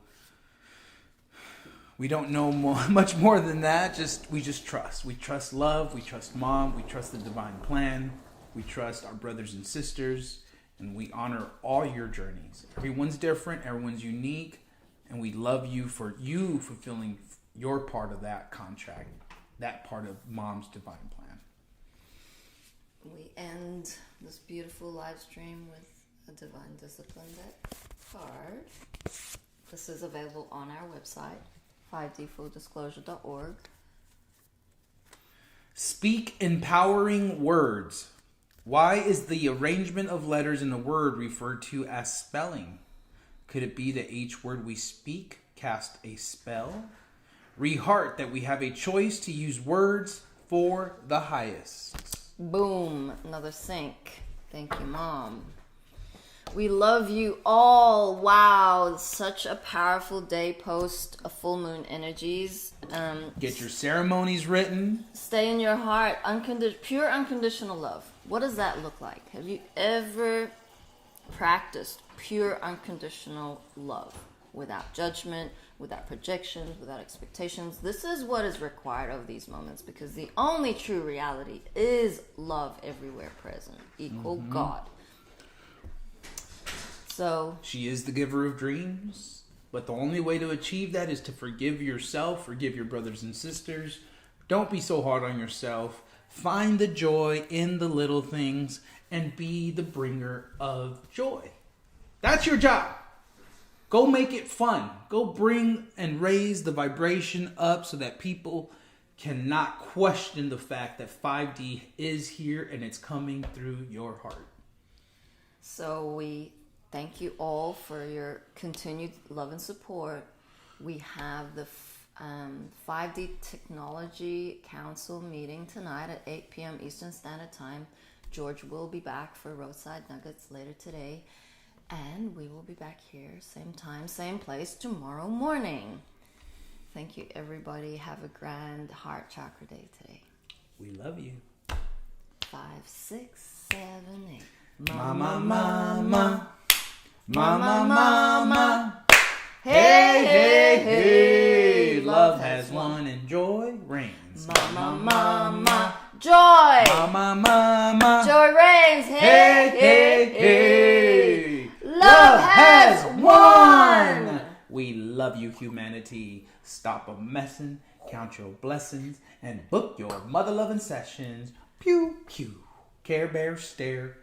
we don't know much more than that. We just trust. We trust love. We trust Mom. We trust the divine plan. We trust our brothers and sisters. And we honor all your journeys. Everyone's different. Everyone's unique. And we love you for you fulfilling your part of that contract. That part of Mom's divine plan. We end this beautiful live stream with a Divine Discipline deck card. This is available on our website, 5dfulldisclosure.org. Speak empowering words. Why is the arrangement of letters in a word referred to as spelling? Could it be that each word we speak cast a spell? Re-heart that we have a choice to use words for the highest. Boom, another sync. Thank you, Mom. We love you all. Wow, such a powerful day post a full moon energies. Get your ceremonies written. Stay in your heart. Pure unconditional love. What does that look like? Have you ever practiced pure unconditional love without judgment, without projections, without expectations? This is what is required of these moments, because the only true reality is love everywhere present, equal God. So she is the giver of dreams, but the only way to achieve that is to forgive yourself, forgive your brothers and sisters. Don't be so hard on yourself. Find the joy in the little things and be the bringer of joy. That's your job. Go make it fun. Go bring and raise the vibration up so that people cannot question the fact that 5D is here and it's coming through your heart. So we thank you all for your continued love and support. We have the 5D Technology Council meeting tonight at 8 p.m. Eastern Standard Time. George will be back for Roadside Nuggets later today. And we will be back here, same time, same place, tomorrow morning. Thank you, everybody. Have a grand heart chakra day today. We love you. 5, 6, 7, 8. Mama, mama. Mama, mama. Hey, hey, hey. Love has won and joy reigns. Mama, mama. Joy. Mama, mama. Joy reigns. Hey, hey, hey. Love has won. We love you, humanity. Stop a messin', count your blessings, and book your mother-loving sessions. Pew, pew. Care Bear stare.